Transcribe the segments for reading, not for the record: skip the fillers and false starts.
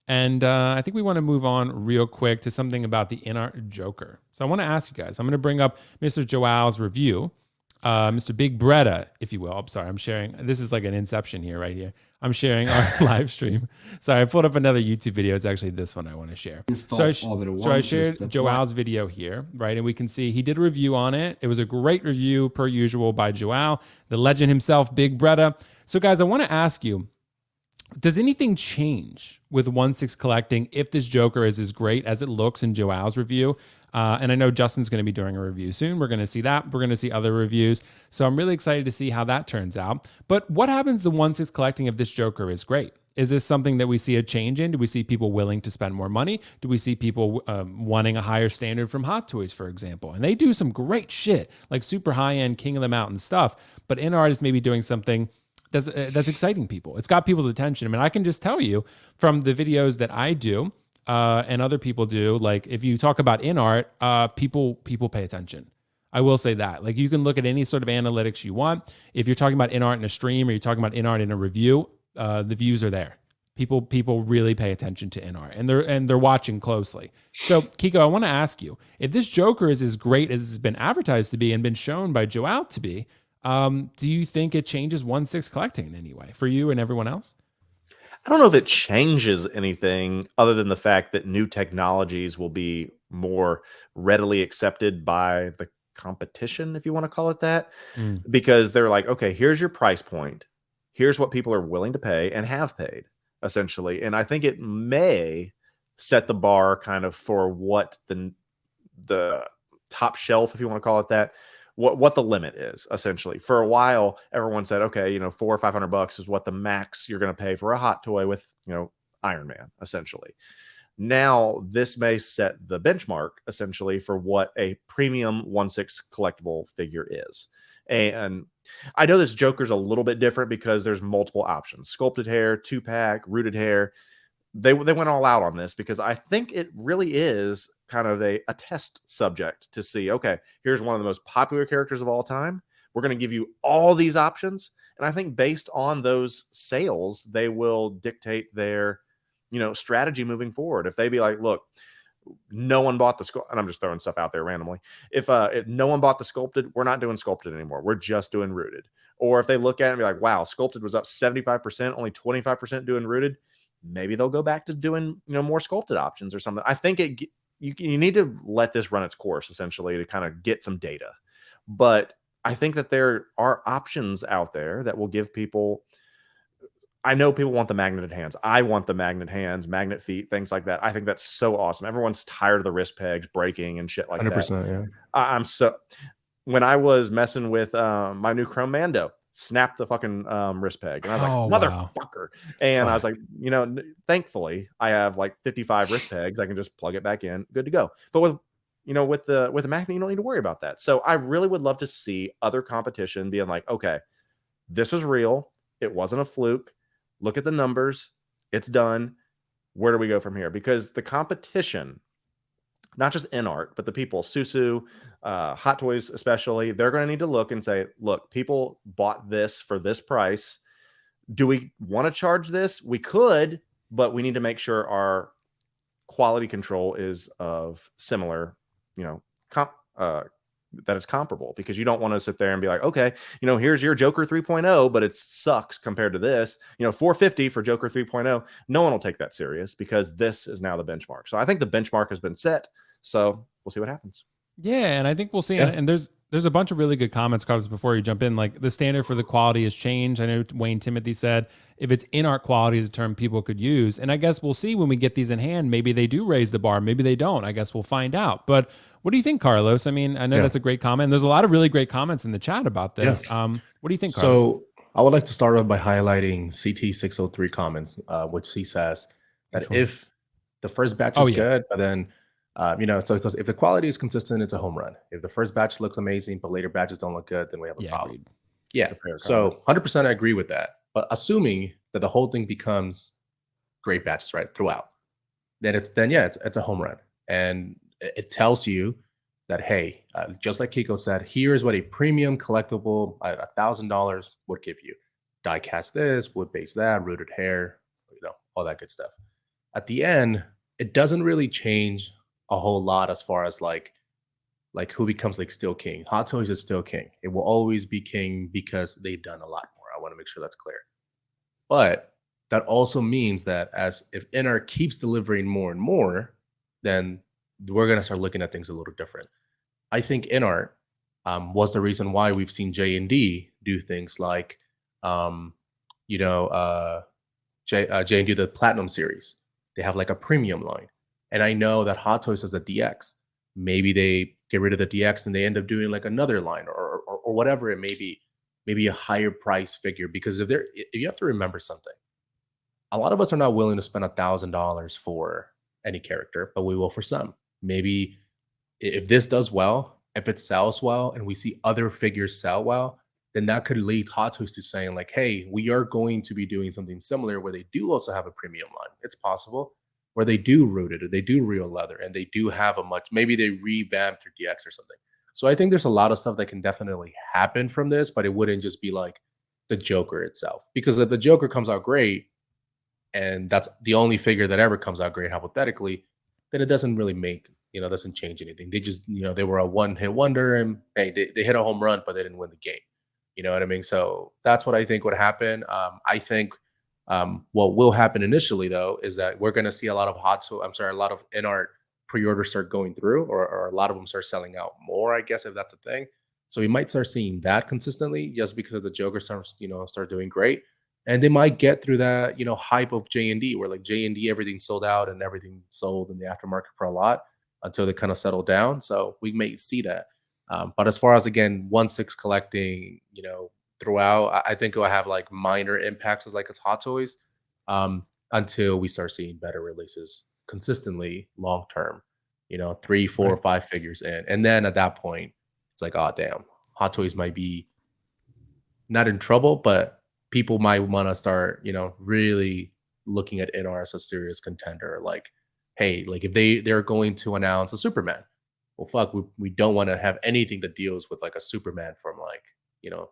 And I think we want to move on real quick to something about the InArt Joker. So I want to ask you guys, I'm going to bring up Mr. Joao's review, Mr. Big Bretta, if you will. I'm sorry, I'm sharing. This is like an inception here, right here. I'm sharing our live stream. Sorry, I pulled up another YouTube video. It's actually this one I want to share. Install all that So I one, shared just apply. Joao's video here, right? And we can see he did a review on it. It was a great review, per usual, by Joao, the legend himself, Big Bretta. So guys, I want to ask you, does anything change with 1/6 collecting if this Joker is as great as it looks in Joao's review? And I know Justin's going to be doing a review soon. We're going to see that. We're going to see other reviews. So I'm really excited to see how that turns out. But what happens to 1/6 collecting if this Joker is great? Is this something that we see a change in? Do we see people willing to spend more money? Do we see people wanting a higher standard from Hot Toys, for example? And they do some great shit, like super high-end King of the Mountain stuff. But InArt is maybe doing something that's exciting people. It's got people's attention. I mean, I can just tell you from the videos that I do and other people do, like if you talk about InArt, people pay attention. I will say that. Like you can look at any sort of analytics you want. If you're talking about InArt in a stream or you're talking about InArt in a review, the views are there. People really pay attention to InArt and they're watching closely. So Kiko, I want to ask you, if this Joker is as great as it's been advertised to be and been shown by Joao to be, do you think it changes 1/6 collecting in any way for you and everyone else? I don't know if it changes anything other than the fact that new technologies will be more readily accepted by the competition, if you want to call it that, because they're like, okay, here's your price point. Here's what people are willing to pay and have paid, essentially. And I think it may set the bar kind of for what the top shelf, if you want to call it that, what the limit is, essentially. For a while, everyone said, okay, $400 or $500 is what the max you're going to pay for a hot toy with, Iron Man, essentially. Now, this may set the benchmark, essentially, for what a premium 1/6 collectible figure is. And I know this Joker's a little bit different because there's multiple options. Sculpted hair, 2-pack, rooted hair. They went all out on this because I think it really is kind of a test subject to see, okay, here's one of the most popular characters of all time. We're going to give you all these options. And I think based on those sales, they will dictate their, strategy moving forward. If they be like, look, no one bought the and I'm just throwing stuff out there randomly. If no one bought the sculpted, we're not doing sculpted anymore. We're just doing rooted. Or if they look at it and be like, wow, sculpted was up 75%, only 25% doing rooted, maybe they'll go back to doing, more sculpted options or something. I think you need to let this run its course, essentially, to kind of get some data. But I think that there are options out there that will give people, I know people want the magneted hands. I want the magnet hands, magnet feet, things like that. I think that's so awesome. Everyone's tired of the wrist pegs breaking and shit like 100%, that. Yeah. When I was messing with my new Chrome Mando, snapped the fucking wrist peg. And I was like, motherfucker. Wow. And I was like, thankfully I have like 55 wrist pegs. I can just plug it back in. Good to go. But with the magnet, you don't need to worry about that. So I really would love to see other competition being like, okay, this was real. It wasn't a fluke. Look at the numbers. It's done. Where do we go from here? Because the competition, not just InArt, but the people, Susu, Hot Toys especially, they're going to need to look and say, look, people bought this for this price. Do we want to charge this? We could, but we need to make sure our quality control is of similar, that it's comparable, because you don't want to sit there and be like, okay, here's your Joker 3.0, but it sucks compared to this, $450 for Joker 3.0. No one will take that serious because this is now the benchmark. So I think the benchmark has been set. So we'll see what happens. Yeah, and I think we'll see. Yeah. And there's a bunch of really good comments, Carlos, before you jump in. Like, the standard for the quality has changed. I know Wayne Timothy said if it's InArt quality is a term people could use. And I guess we'll see when we get these in hand. Maybe they do raise the bar. Maybe they don't. I guess we'll find out. But what do you think, Carlos? I mean, I know that's a great comment. There's a lot of really great comments in the chat about this. Yeah. What do you think, Carlos? So I would like to start off by highlighting CT603 comments, which he says that if the first batch is good, but then so because if the quality is consistent, it's a home run. If the first batch looks amazing, but later batches don't look good, then we have a problem. Agreed. Yeah. So 100% I agree with that. But assuming that the whole thing becomes great batches, right, throughout, then it's a home run. And it tells you that, hey, just like Kiko said, here's what a premium collectible at $1,000 would give you. Die cast this, wood base that, rooted hair, all that good stuff. at the end, it doesn't really change a whole lot as far as like who becomes like still king. Hot Toys is still king. It will always be king because they've done a lot more. I want to make sure that's clear. But that also means that as if InArt keeps delivering more and more, then we're going to start looking at things a little different. I think InArt was the reason why we've seen J&D do things like, J&D, the Platinum series. They have like a premium line. And I know that Hot Toys has a DX. Maybe they get rid of the DX and they end up doing like another line or whatever it may be, maybe a higher price figure. Because if you have to remember something, a lot of us are not willing to spend $1,000 for any character, but we will for some. Maybe if this does well, if it sells well, and we see other figures sell well, then that could lead Hot Toys to saying like, hey, we are going to be doing something similar where they do also have a premium line. It's possible where they do rooted or they do real leather and they do have maybe they revamped their DX or something. So I think there's a lot of stuff that can definitely happen from this, but it wouldn't just be like the Joker itself. Because if the Joker comes out great, and that's the only figure that ever comes out great, hypothetically, then it doesn't really doesn't change anything. They just, they were a one-hit wonder and hey, they hit a home run, but they didn't win the game. You know what I mean? So that's what I think would happen. I think what will happen initially, though, is that we're going to see a lot of a lot of InArt pre-orders start going through, or a lot of them start selling out more, I guess, if that's a thing. So we might start seeing that consistently just because the Joker starts, start doing great. And they might get through that, hype of J&D, where like J&D, everything sold out and everything sold in the aftermarket for a lot until they kind of settle down. So we may see that. But as far as, again, 1/6 collecting, throughout, I think it will have like minor impacts as like it's Hot Toys until we start seeing better releases consistently long term, 3, 4, or 5 figures in. And then at that point, it's like, oh, damn, Hot Toys might be not in trouble, but people might want to start, really looking at InArt as a serious contender. Like, hey, like if they're going to announce a Superman, well, fuck, we don't want to have anything that deals with like a Superman from like,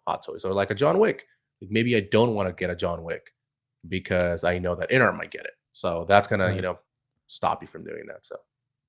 Hot Toys, or like a John Wick. Like maybe I don't want to get a John Wick because I know that InArt might get it. So that's gonna, stop you from doing that. So.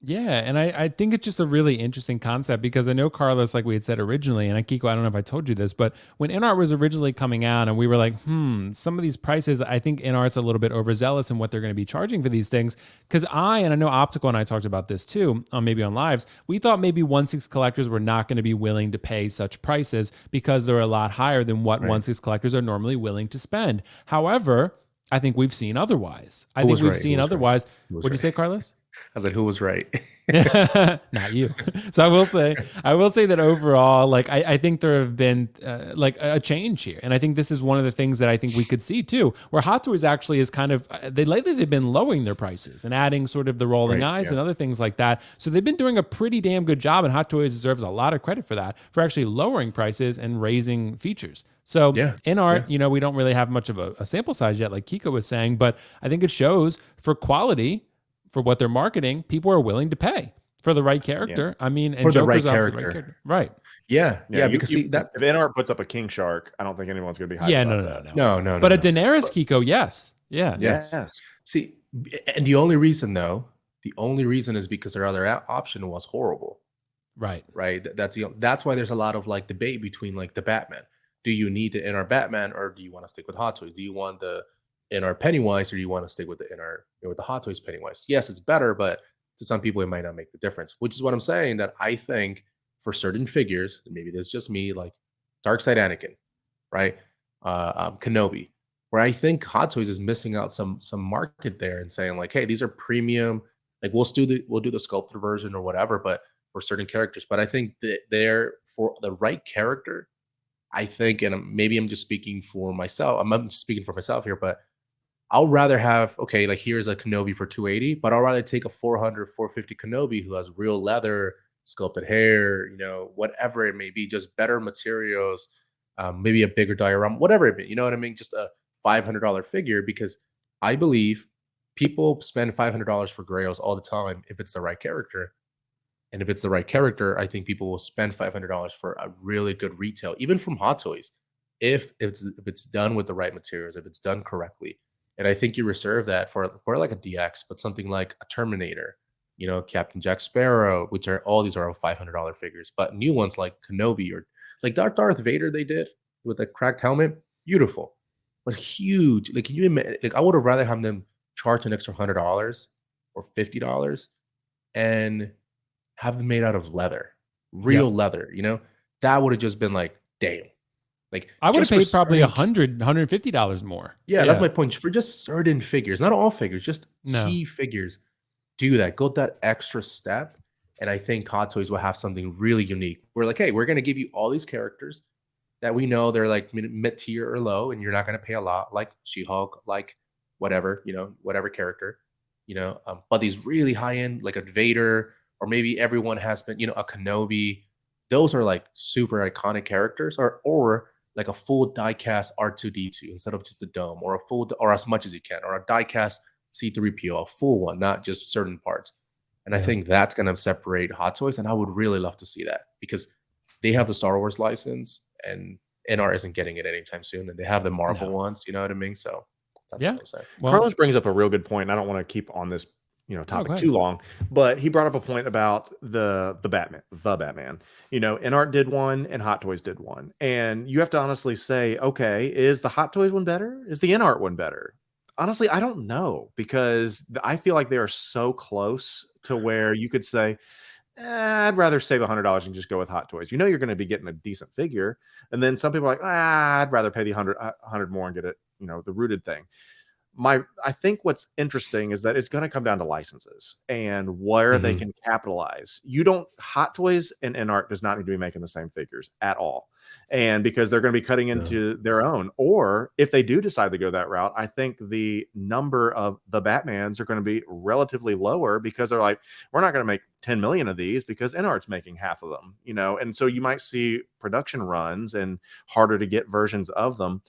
Yeah, and I think it's just a really interesting concept because I know, Carlos, like we had said originally, and Kiko, I don't know if I told you this, but when InArt was originally coming out and we were like, some of these prices, I think InArt's a little bit overzealous in what they're going to be charging for these things. Because I know Optical and I talked about this too, maybe on lives, we thought maybe 1/6 collectors were not going to be willing to pay such prices because they're a lot higher than what 1/6 collectors are normally willing to spend. However, I think we've seen otherwise. What'd you say, Carlos? I was like, who was right? Not you. So I will say that overall, like I think there have been like a change here, and I think this is one of the things that I think we could see too, where Hot Toys actually is kind of they've been lowering their prices and adding sort of the rolling eyes and other things like that. So they've been doing a pretty damn good job, and Hot Toys deserves a lot of credit for that, for actually lowering prices and raising features. So InArt, we don't really have much of a sample size yet, like Kiko was saying, but I think it shows for quality. For what they're marketing, people are willing to pay for the right character. I mean, and for the Joker's right obviously character. Right. Yeah. Because see that if InArt puts up a King Shark, I don't think anyone's going to be hyped about that. No. But a Daenerys Kiko, yes. Yeah. Yes. See, and the only reason is because their other option was horrible. Right. That's why there's a lot of like debate between like the Batman. Do you need the InArt Batman, or do you want to stick with Hot Toys? Do you want the InArt Pennywise, or do you want to stick with the InArt, with the Hot Toys Pennywise? Yes, it's better, but to some people it might not make the difference. Which is what I'm saying, that I think for certain figures, and maybe that's just me, like Darkseid Anakin, right? Kenobi, where I think Hot Toys is missing out some market there and saying like, hey, these are premium. Like we'll do the sculpted version or whatever, but for certain characters. But I think that they're for the right character. I think, and maybe I'm just speaking for myself. I'm speaking for myself here, but I'll rather have, okay, like here's a Kenobi for $280, but I'll rather take a $400, $450 Kenobi who has real leather, sculpted hair, whatever it may be, just better materials, maybe a bigger diorama, whatever it may be, you know what I mean? Just a $500 figure, because I believe people spend $500 for Grails all the time if it's the right character. And if it's the right character, I think people will spend $500 for a really good retail, even from Hot Toys, if it's done with the right materials, if it's done correctly. And I think you reserve that for like a DX, but something like a Terminator, Captain Jack Sparrow, which are all these are $500 figures, but new ones like Kenobi or like Darth Vader they did with the cracked helmet, beautiful, but huge. Like, can you imagine? Like, I would have rather have them charge an extra $100 or $50 and have them made out of leather, real leather. That would have just been like, damn. Like, I would have just for paid probably certain- $150 more. Yeah, that's my point. For just certain figures, not all figures, just No. key figures, do that. Go that extra step. And I think Hot Toys will have something really unique. We're like, hey, we're going to give you all these characters that we know they're like mid tier or low, and you're not going to pay a lot, like She-Hulk, like whatever, whatever character, but these really high end, like a Vader, or maybe everyone has been, a Kenobi. Those are like super iconic characters, or like a full die-cast R2-D2 instead of just the dome, or a full, or as much as you can, or a die-cast C-3PO, a full one, not just certain parts. And I think that's going to separate Hot Toys, and I would really love to see that because they have the Star Wars license, and InArt isn't getting it anytime soon, and they have the Marvel ones. You know what I mean? So that's what I'm saying. Well, Carlos brings up a real good point. I don't want to keep on this topic too long, but he brought up a point about the Batman. InArt did one and Hot Toys did one, and you have to honestly say, okay, is the Hot Toys one better? Is the InArt one better? Honestly, I don't know, because I feel like they are so close to where you could say, I'd rather save $100 and just go with Hot Toys. You're going to be getting a decent figure. And then some people are like, I'd rather pay the 100 more and get it, the rooted thing. I think what's interesting is that it's going to come down to licenses and where they can capitalize. Hot Toys and InArt does not need to be making the same figures at all. And because they're going to be cutting into their own, or if they do decide to go that route, I think the number of the Batmans are going to be relatively lower, because they're like, we're not going to make 10 million of these because InArt's making half of them, and so you might see production runs and harder to get versions of them.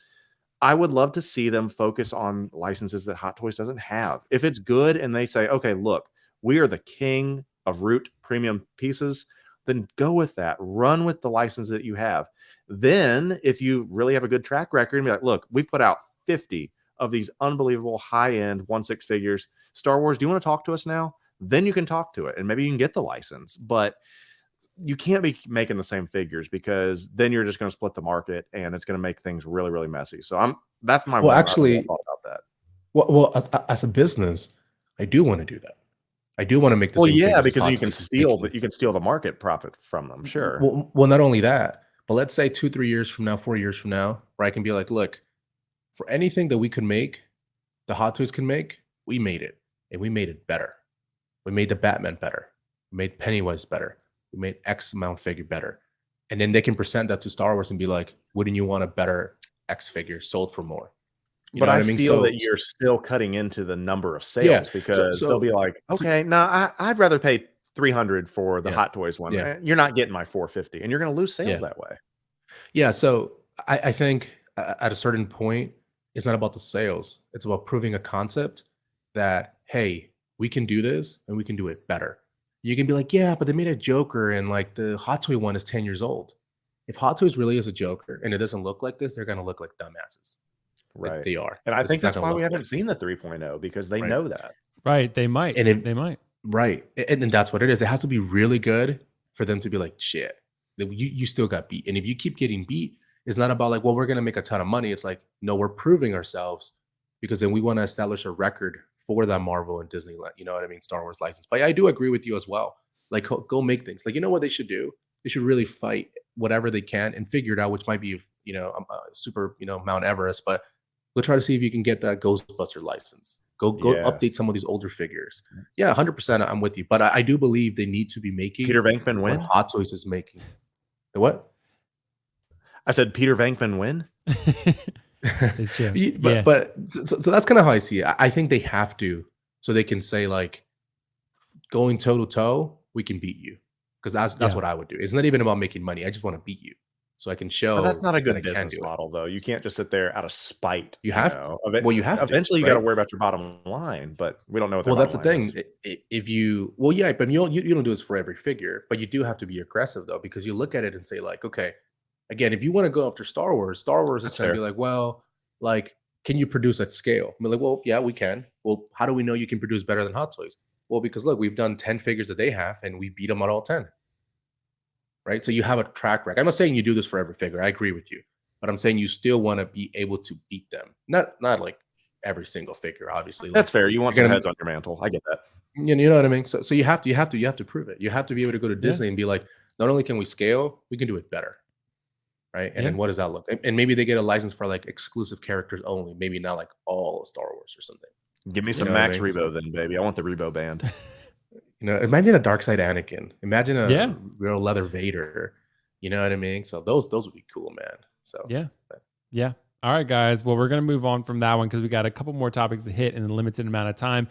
I would love to see them focus on licenses that Hot Toys doesn't have. If it's good and they say, okay, look, we are the king of root premium pieces, then go with that. Run with the license that you have. Then if you really have a good track record and be like, look, we've put out 50 of these unbelievable high-end 1/6 figures. Star Wars, do you want to talk to us now? Then you can talk to it, and maybe you can get the license. But you can't be making the same figures, because then you're just going to split the market and it's going to make things really, really messy. So that's my thought about that. Well, as a business, I do want to do that. I do want to make the same figures because you can steal the market profit from them. Sure. Well, not only that, but let's say 2-3 years from now, 4 years from now, where I can be like, look, for anything that we could make, the Hot Toys can make, we made it, and we made it better. We made the Batman better. We made Pennywise better. We made X amount figure better. And then they can present that to Star Wars and be like, wouldn't you want a better X figure sold for more? But I feel that you're still cutting into the number of sales, because they'll be like, okay, no, I'd rather pay $300 for the Hot Toys one. You're not getting my $450, and you're going to lose sales that way. Yeah. So I think at a certain point, it's not about the sales. It's about proving a concept that, hey, we can do this and we can do it better. You can be like, yeah, but they made a Joker and like the Hot Toy one is 10 years old. If Hot Toys really is a Joker and it doesn't look like this, they're going to look like dumbasses. Right. Like they are. And I think that's why we haven't seen the 3.0, because they know that. Right. They might. They might. Right. And that's what it is. It has to be really good for them to be like, shit, you still got beat. And if you keep getting beat, it's not about like, well, we're going to make a ton of money. It's like, no, we're proving ourselves, because then we want to establish a record for that Marvel and Disneyland, you know what I mean, Star Wars license. But I do agree with you as well. Like, go make things. Like, you know what they should do? They should really fight whatever they can and figure it out, which might be, super, Mount Everest. But we'll try to see if you can get that Ghostbuster license. Go update some of these older figures. Yeah, 100%. I'm with you. But I do believe they need to be making Peter Venkman win. Hot Toys is making the what? I said Peter Venkman win. But so that's kind of how I see it. I think they have to, so they can say like, going toe to toe, we can beat you, because that's what I would do. It's not even about making money. I just want to beat you, so I can show. But that's not a good business model, though. You can't just sit there out of spite. You have to. Well, you have to. Eventually, you got to worry about your bottom line, but we don't know what. Well, that's the thing. If you, but you don't do this for every figure, but you do have to be aggressive though, because you look at it and say like, okay. Again, if you want to go after Star Wars is going to be like, well, like can you produce at scale? I'm like, well, yeah, we can. Well, how do we know you can produce better than Hot Toys? Well, because look, we've done 10 figures that they have and we beat them on all 10. Right? So you have a track record. I'm not saying you do this for every figure. I agree with you. But I'm saying you still want to be able to beat them. Not like every single figure, obviously. That's like, fair. You want some heads on your mantle. I get that. You know what I mean? So you have to prove it. You have to be able to go to Disney and be like, not only can we scale, we can do it better. Right? And then what does that look? And maybe they get a license for like exclusive characters only, maybe not like all of Star Wars or something. Give me some Max Rebo then, baby. I want the Rebo band. Imagine a Dark Side Anakin. Imagine a real leather Vader. You know what I mean? So those would be cool, man. So yeah. All right, guys. Well, we're gonna move on from that one because we got a couple more topics to hit in a limited amount of time.